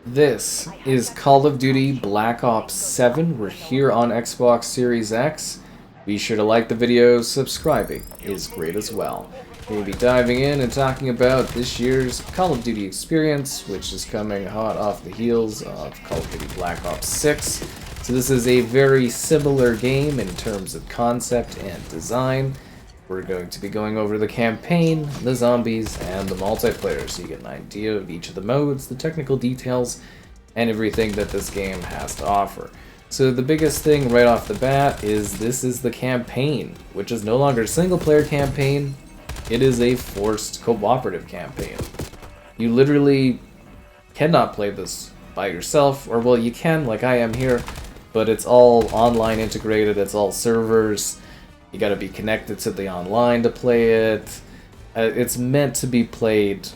This is Call of Duty Black Ops 7. We're here on Xbox Series X. Be sure to like the video, subscribing is great as well. We'll be diving in and talking about this year's Call of Duty experience, which is coming hot off the heels of Call of Duty Black Ops 6. So this is a very similar game in terms of concept and design. We're going to be going over the campaign, the zombies, and the multiplayer, so you get an idea of each of the modes, the technical details, and everything that this game has to offer. So the biggest thing right off the bat is this is the campaign, which is no longer a single-player campaign, it is a forced cooperative campaign. You literally cannot play this by yourself, or well, you can, like I am here, but it's all online integrated, it's all servers. You gotta be connected to the online to play it. It's meant to be played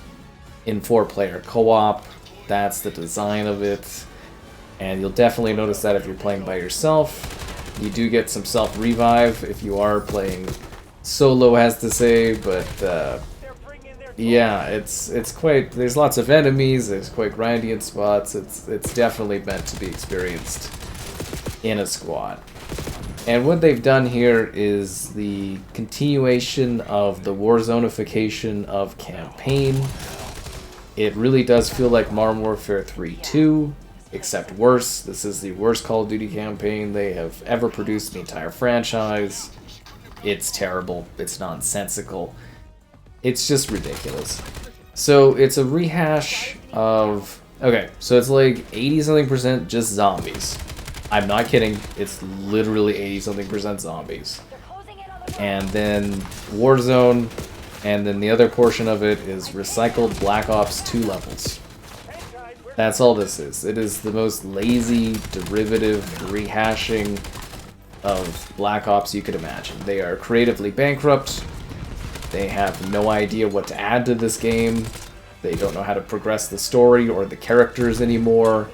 in 4-player co-op. That's the design of it. And you'll definitely notice that if you're playing by yourself. You do get some self-revive if you are playing solo, has to say, but yeah, it's quite, there's lots of enemies, there's quite grindy in spots. It's definitely meant to be experienced in a squad. And what they've done here is the continuation of the Warzone-ification of campaign. It really does feel like Modern Warfare 3 2, except worse. This is the worst Call of Duty campaign they have ever produced in the entire franchise. It's terrible. It's nonsensical. It's just ridiculous. So it's a rehash of... Okay, so it's like 80-something% just zombies. I'm not kidding, it's literally 80-something% zombies. And then Warzone, and then the other portion of it is recycled Black Ops 2 levels. That's all this is. It is the most lazy, derivative rehashing of Black Ops you could imagine. They are creatively bankrupt, they have no idea what to add to this game, they don't know how to progress the story or the characters anymore.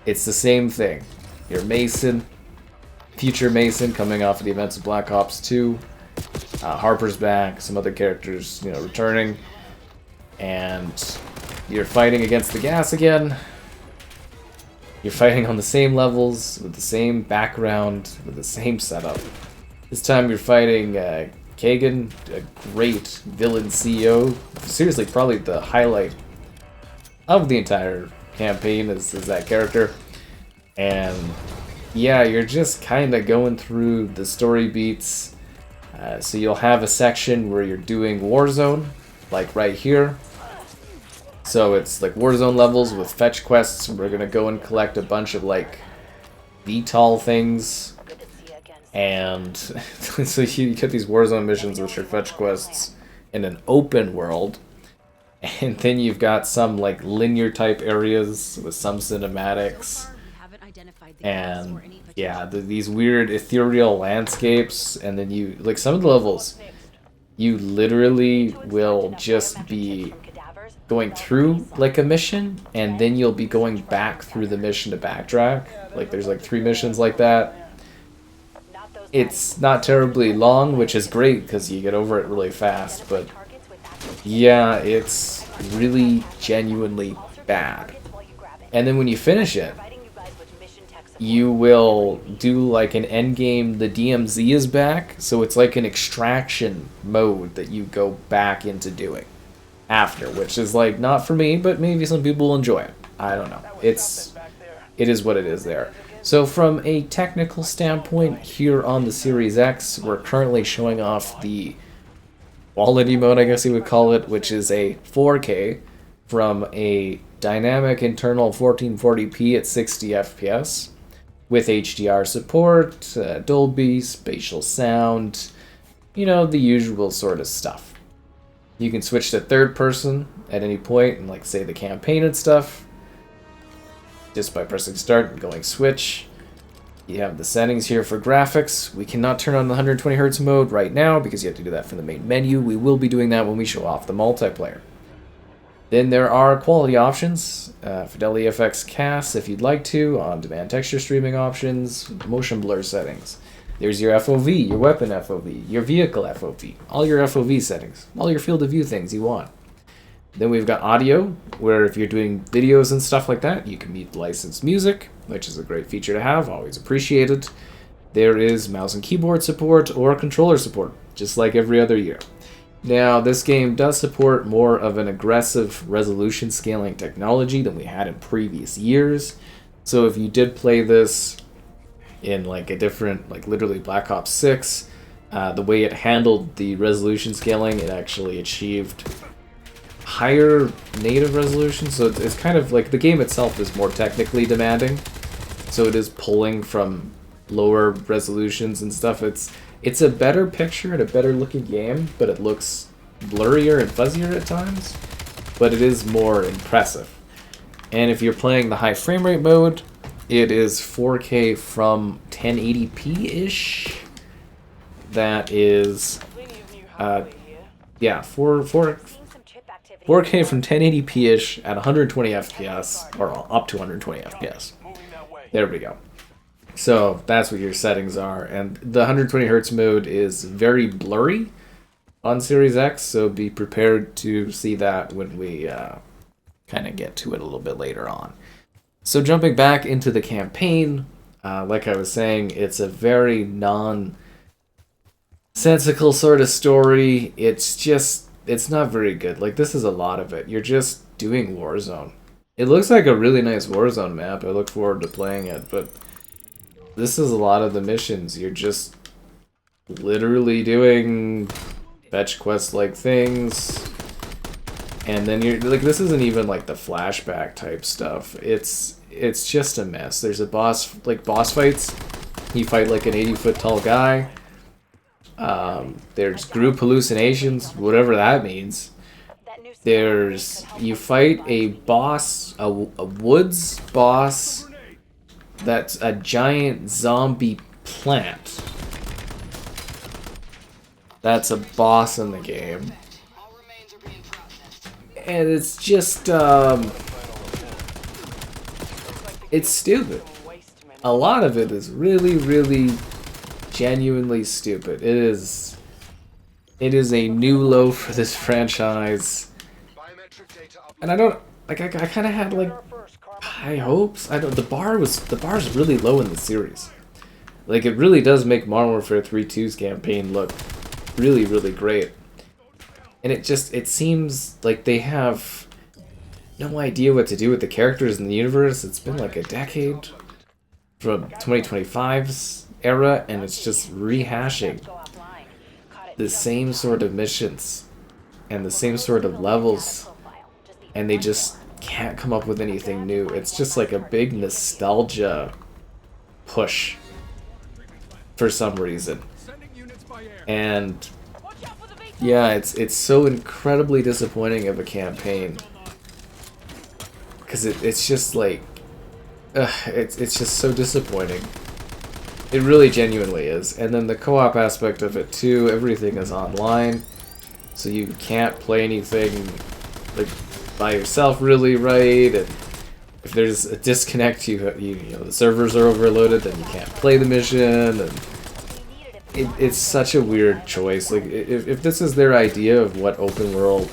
It's the same thing. You're Mason, future Mason, coming off of the events of Black Ops 2. Harper's back, some other characters, returning. And you're fighting against the gas again. You're fighting on the same levels, with the same background, with the same setup. This time you're fighting Kagan, a great villain CEO. Seriously, probably the highlight of the entire campaign is that character. And yeah, you're just kind of going through the story beats. So you'll have a section where you're doing Warzone, like right here. So it's like Warzone levels with fetch quests. We're gonna go and collect a bunch of like VTOL things. And so you get these Warzone missions which are fetch quests in an open world. And then you've got some like linear type areas with some cinematics. And yeah, these weird ethereal landscapes, and then you, like some of the levels, you literally will just be going through like a mission, and then you'll be going back through the mission to backtrack. Like there's like 3 missions like that. It's not terribly long, which is great because you get over it really fast, but yeah, it's really genuinely bad. And then when you finish it, you will do like an endgame, the DMZ is back, so it's like an extraction mode that you go back into doing after, which is like not for me, but maybe some people will enjoy it. I don't know. It is what it is there. So from a technical standpoint, here on the Series X, we're currently showing off the quality mode, I guess you would call it, which is a 4K from a dynamic internal 1440p at 60 FPS. With HDR support, Dolby, spatial sound, the usual sort of stuff. You can switch to third person at any point, and like say the campaign and stuff, just by pressing start and going switch. You have the settings here for graphics. We cannot turn on the 120Hz mode right now because you have to do that from the main menu. We will be doing that when we show off the multiplayer. Then there are quality options, Fidelity FX CAS if you'd like to, on-demand texture streaming options, motion blur settings. There's your FOV, your weapon FOV, your vehicle FOV, all your FOV settings, all your field of view things you want. Then we've got audio, where if you're doing videos and stuff like that, you can mute licensed music, which is a great feature to have, always appreciated. There is mouse and keyboard support or controller support, just like every other year. Now, this game does support more of an aggressive resolution scaling technology than we had in previous years. So if you did play this in like a different, like literally Black Ops 6, the way it handled the resolution scaling, it actually achieved higher native resolution. So it's kind of like the game itself is more technically demanding. So it is pulling from lower resolutions and stuff. It's a better picture and a better looking game, but it looks blurrier and fuzzier at times. But it is more impressive. And if you're playing the high frame rate mode, it is 4K from 1080p-ish. That is, yeah, 4K from 1080p-ish at 120 FPS, or up to 120 FPS. There we go. So that's what your settings are, and the 120 Hz mode is very blurry on Series X, so be prepared to see that when we kind of get to it a little bit later on. So jumping back into the campaign, like I was saying, it's a very nonsensical sort of story. It's not very good. Like, this is a lot of it. You're just doing Warzone. It looks like a really nice Warzone map. I look forward to playing it, but this is a lot of the missions. You're just literally doing fetch quest-like things. And then you're like, this isn't even like the flashback type stuff. It's just a mess. There's a boss fights. You fight like an 80-foot tall guy. There's group hallucinations, whatever that means. You fight a boss, a woods boss that's a giant zombie plant. That's a boss in the game. And it's just, it's stupid. A lot of it is really, really genuinely stupid. It is a new low for this franchise. And I don't, like, I kind of had, like, high hopes. The bar's really low in the series. Like, it really does make Modern Warfare 3-2's campaign look really, really great. And it seems like they have no idea what to do with the characters in the universe. It's been like a decade from 2025's era, and it's just rehashing the same sort of missions and the same sort of levels, and they just can't come up with anything new. It's just like a big nostalgia push for some reason. And yeah, it's so incredibly disappointing of a campaign, because it's just like, it's just so disappointing. It really genuinely is. And then the co-op aspect of it too, everything is online, so you can't play anything like by yourself really, right? And if there's a disconnect, you know the servers are overloaded, then you can't play the mission, and it's such a weird choice. Like, if this is their idea of what open world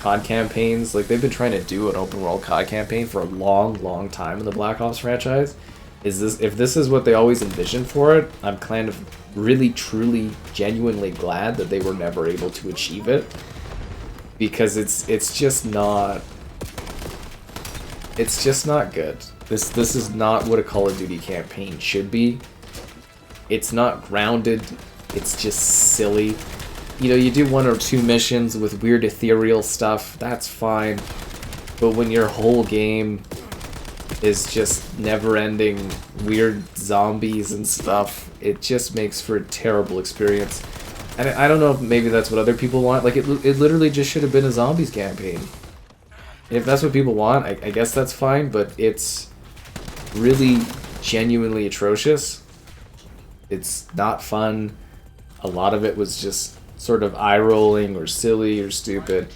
COD campaigns, like, they've been trying to do an open world COD campaign for a long time in the Black Ops franchise. If this is what they always envisioned for it, I'm kind of really, truly, genuinely glad that they were never able to achieve it, because it's just not good. This is not what a Call of Duty campaign should be. It's not grounded. It's just silly. You know, you do one or two missions with weird ethereal stuff, that's fine. But when your whole game is just never-ending weird zombies and stuff, it just makes for a terrible experience. And I don't know if maybe that's what other people want. Like, it literally just should have been a zombies campaign. And if that's what people want, I guess that's fine, but it's really genuinely atrocious. It's not fun. A lot of it was just sort of eye-rolling or silly or stupid,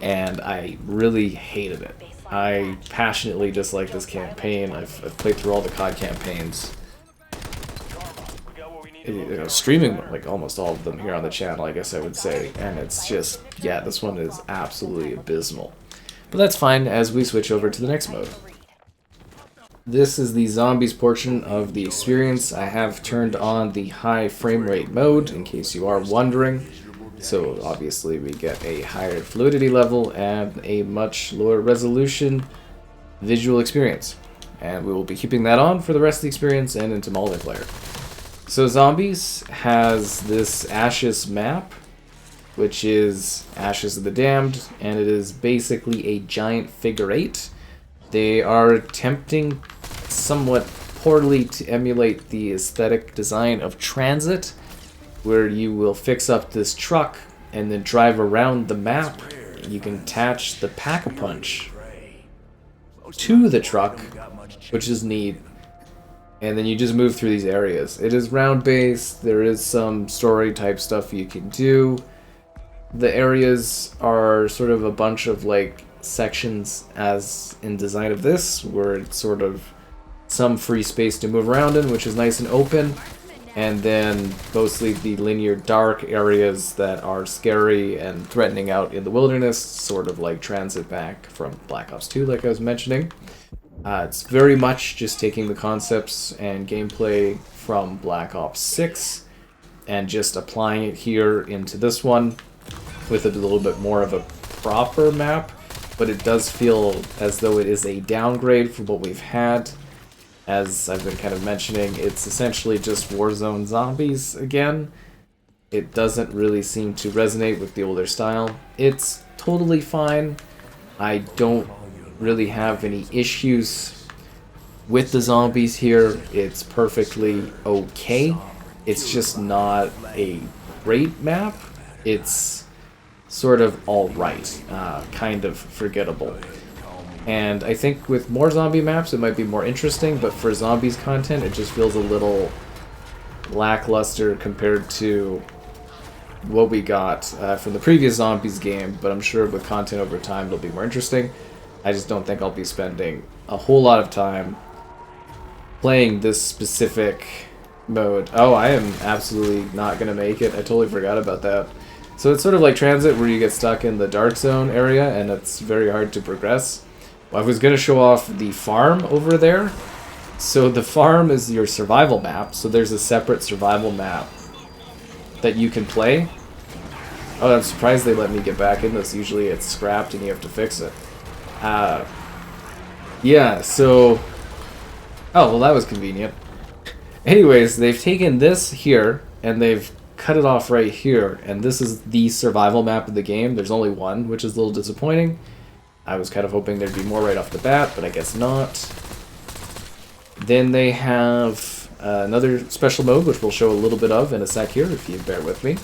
and I really hated it. I passionately dislike this campaign. I've played through all the COD campaigns. You know, streaming like almost all of them here on the channel, I guess I would say, and it's just, yeah, this one is absolutely abysmal. But that's fine as we switch over to the next mode. This is the zombies portion of the experience. I have turned on the high frame rate mode in case you are wondering. So obviously we get a higher fluidity level and a much lower resolution visual experience. And we will be keeping that on for the rest of the experience and into multiplayer. So Zombies has this Ashes map, which is Ashes of the Damned, and it is basically a giant figure 8. They are attempting somewhat poorly to emulate the aesthetic design of Transit, where you will fix up this truck and then drive around the map. You can attach the Pack-a-Punch to the truck, which is neat, and then you just move through these areas. It is round-based, there is some story-type stuff you can do. The areas are sort of a bunch of like sections as in design of this, where it's sort of some free space to move around in, which is nice and open, and then mostly the linear dark areas that are scary and threatening out in the wilderness, sort of like Transit back from Black Ops 2, like I was mentioning. It's very much just taking the concepts and gameplay from Black Ops 6 and just applying it here into this one with a little bit more of a proper map, but it does feel as though it is a downgrade from what we've had. As I've been kind of mentioning, it's essentially just Warzone zombies again. It doesn't really seem to resonate with the older style. It's totally fine. I don't really have any issues with the zombies here. It's perfectly okay. It's just not a great map. It's sort of alright, kind of forgettable. And I think with more zombie maps it might be more interesting, but for zombies content it just feels a little lackluster compared to what we got from the previous zombies game, but I'm sure with content over time it'll be more interesting. I just don't think I'll be spending a whole lot of time playing this specific mode. Oh, I am absolutely not going to make it. I totally forgot about that. So it's sort of like Transit, where you get stuck in the dark zone area and it's very hard to progress. I was going to show off the farm over there. So the farm is your survival map, so there's a separate survival map that you can play. Oh, I'm surprised they let me get back in this. Usually it's scrapped and you have to fix it. Yeah, so... Oh, well that was convenient. Anyways, they've taken this here and they've cut it off right here, and this is the survival map of the game. There's only one, which is a little disappointing. I was kind of hoping there'd be more right off the bat, but I guess not. Then they have another special mode, which we'll show a little bit of in a sec here, if you bear with me.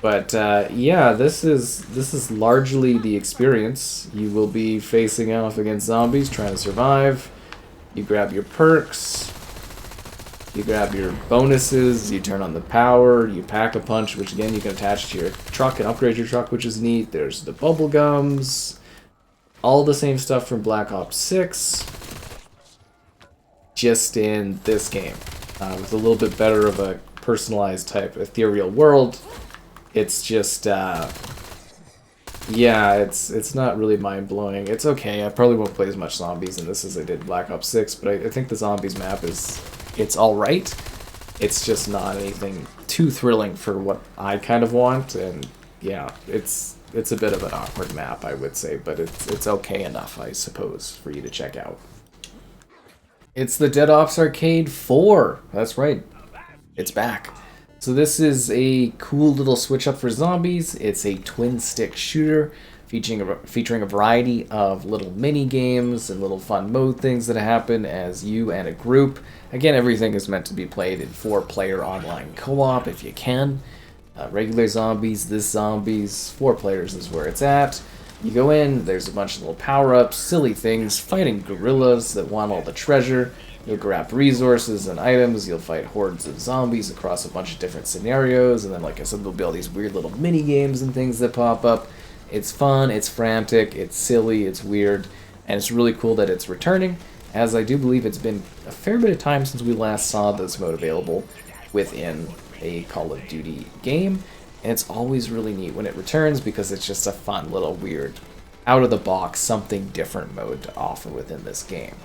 But yeah, this is largely the experience. You will be facing off against zombies, trying to survive. You grab your perks. You grab your bonuses, you turn on the power, you pack a punch, which again you can attach to your truck and upgrade your truck, which is neat. There's the bubble gums, all the same stuff from Black Ops 6, just in this game, with a little bit better of a personalized type ethereal world. It's just, yeah, it's not really mind-blowing. It's okay, I probably won't play as much zombies in this as I did Black Ops 6, but I think the zombies map is... It's alright. It's just not anything too thrilling for what I kind of want, and yeah, it's a bit of an awkward map, I would say, but it's okay enough, I suppose, for you to check out. It's the Dead Ops Arcade 4. That's right. It's back. So this is a cool little switch up for zombies. It's a twin-stick shooter featuring a variety of little mini games and little fun mode things that happen as you and a group. Again, everything is meant to be played in 4-player online co-op if you can. Regular zombies, this zombies, 4 players is where it's at. You go in, there's a bunch of little power-ups, silly things, fighting gorillas that want all the treasure. You'll grab resources and items, you'll fight hordes of zombies across a bunch of different scenarios, and then like I said, there'll be all these weird little mini games and things that pop up. It's fun, it's frantic, it's silly, it's weird, and it's really cool that it's returning, as I do believe it's been a fair bit of time since we last saw this mode available within a Call of Duty game, and it's always really neat when it returns because it's just a fun little weird out of the box, something different mode to offer within this game.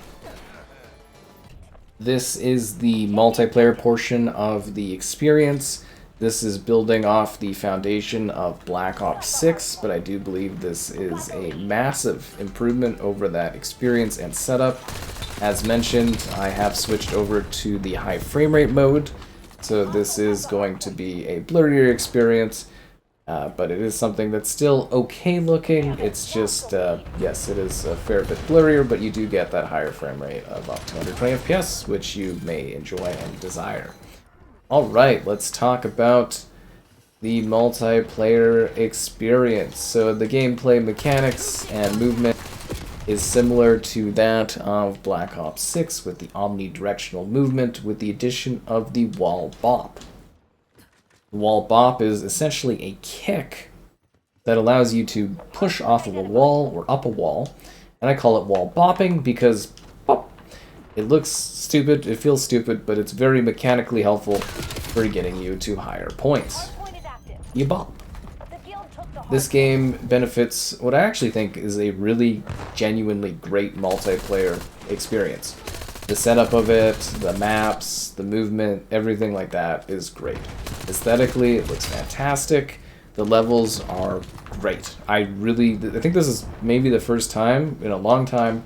This is the multiplayer portion of the experience. This is building off the foundation of Black Ops 6, but I do believe this is a massive improvement over that experience and setup. As mentioned, I have switched over to the high frame rate mode, so this is going to be a blurrier experience, but it is something that's still okay looking. It's just, yes, it is a fair bit blurrier, but you do get that higher frame rate of up to 120 FPS, which you may enjoy and desire. Alright, let's talk about the multiplayer experience. So the gameplay mechanics and movement is similar to that of Black Ops 6 with the omnidirectional movement with the addition of the wall bop. The wall bop is essentially a kick that allows you to push off of a wall or up a wall, and I call it wall bopping because bop, it looks stupid, it feels stupid, but it's very mechanically helpful for getting you to higher points. You bop. This game benefits what I actually think is a really genuinely great multiplayer experience. The setup of it, the maps, the movement, everything like that is great. Aesthetically, it looks fantastic. The levels are great. I think this is maybe the first time in a long time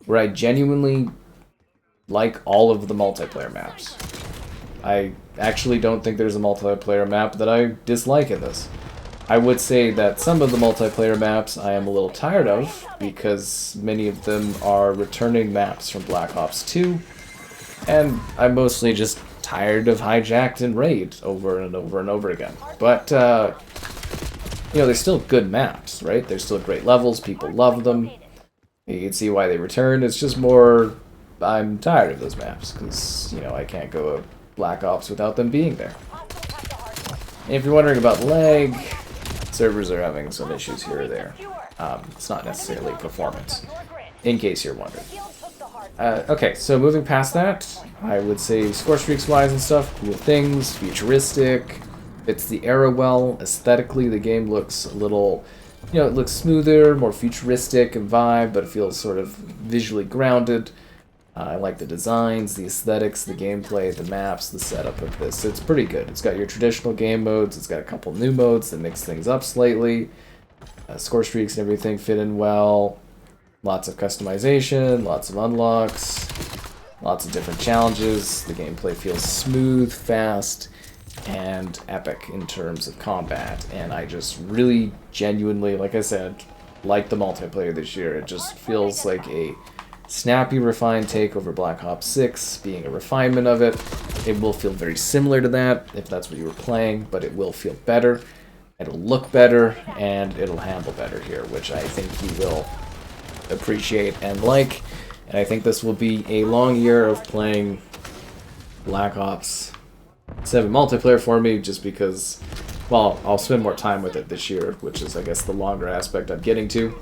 where I genuinely like all of the multiplayer maps. I actually don't think there's a multiplayer map that I dislike in this. I would say that some of the multiplayer maps I am a little tired of, because many of them are returning maps from Black Ops 2, and I'm mostly just tired of Hijacked and Raid over and over and over again. But, you know, they're still good maps, right? They're still great levels, people love them. You can see why they return. It's just more, I'm tired of those maps, because, you know, I can't go Black Ops without them being there. And if you're wondering about lag, servers are having some issues here or there. It's not necessarily performance, in case you're wondering. Okay, so moving past that, I would say score streaks wise and stuff, cool things, futuristic, fits the era well. Aesthetically, the game looks a little, you know, it looks smoother, more futuristic in vibe, but it feels sort of visually grounded. I like the designs, the aesthetics, the gameplay, the maps, the setup of this. It's pretty good. It's got your traditional game modes. It's got a couple new modes that mix things up slightly. Score streaks and everything fit in well. Lots of customization, lots of unlocks, lots of different challenges. The gameplay feels smooth, fast, and epic in terms of combat. And I just really genuinely, like I said, like the multiplayer this year. It just feels like a snappy, refined take over Black Ops 6, being a refinement of it. It will feel very similar to that, if that's what you were playing, but it will feel better, it'll look better, and it'll handle better here, which I think you will appreciate and like. And I think this will be a long year of playing Black Ops 7 multiplayer for me, just because, well, I'll spend more time with it this year, which is, I guess, the longer aspect I'm getting to.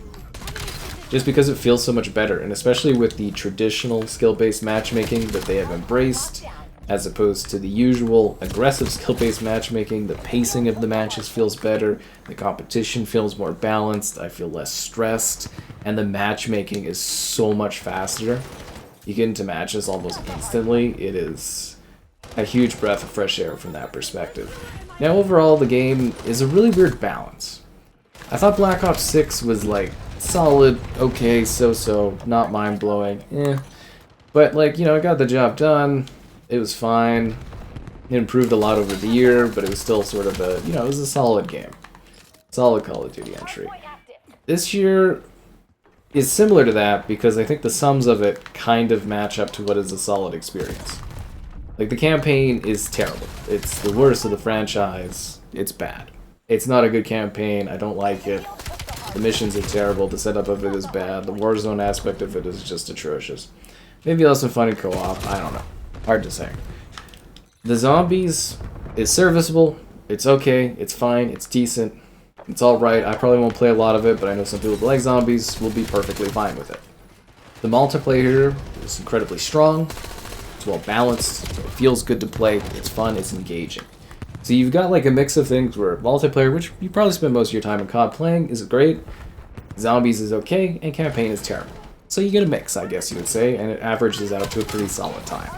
Just because it feels so much better, and especially with the traditional skill-based matchmaking that they have embraced, as opposed to the usual aggressive skill-based matchmaking, the pacing of the matches feels better, the competition feels more balanced, I feel less stressed, and the matchmaking is so much faster. You get into matches almost instantly. It is a huge breath of fresh air from that perspective. Now overall, the game is a really weird balance. I thought Black Ops 6 was like solid, okay, so-so, not mind-blowing, but, like, you know, it got the job done, it was fine, it improved a lot over the year, but it was still sort of a, you know, it was a solid game. Solid Call of Duty entry. This year is similar to that, because I think the sums of it kind of match up to what is a solid experience. Like, the campaign is terrible. It's the worst of the franchise. It's bad. It's not a good campaign, I don't like it. The missions are terrible, the setup of it is bad, the Warzone aspect of it is just atrocious. Maybe also fun in co-op, I don't know. Hard to say. The zombies is serviceable, it's okay, it's fine, it's decent, it's alright. I probably won't play a lot of it, but I know some people who like zombies will be perfectly fine with it. The multiplayer here is incredibly strong, it's well balanced, it feels good to play, it's fun, it's engaging. So you've got like a mix of things where multiplayer, which you probably spend most of your time in COD playing, is great, Zombies is okay, and Campaign is terrible. So you get a mix, I guess you would say, and it averages out to a pretty solid time.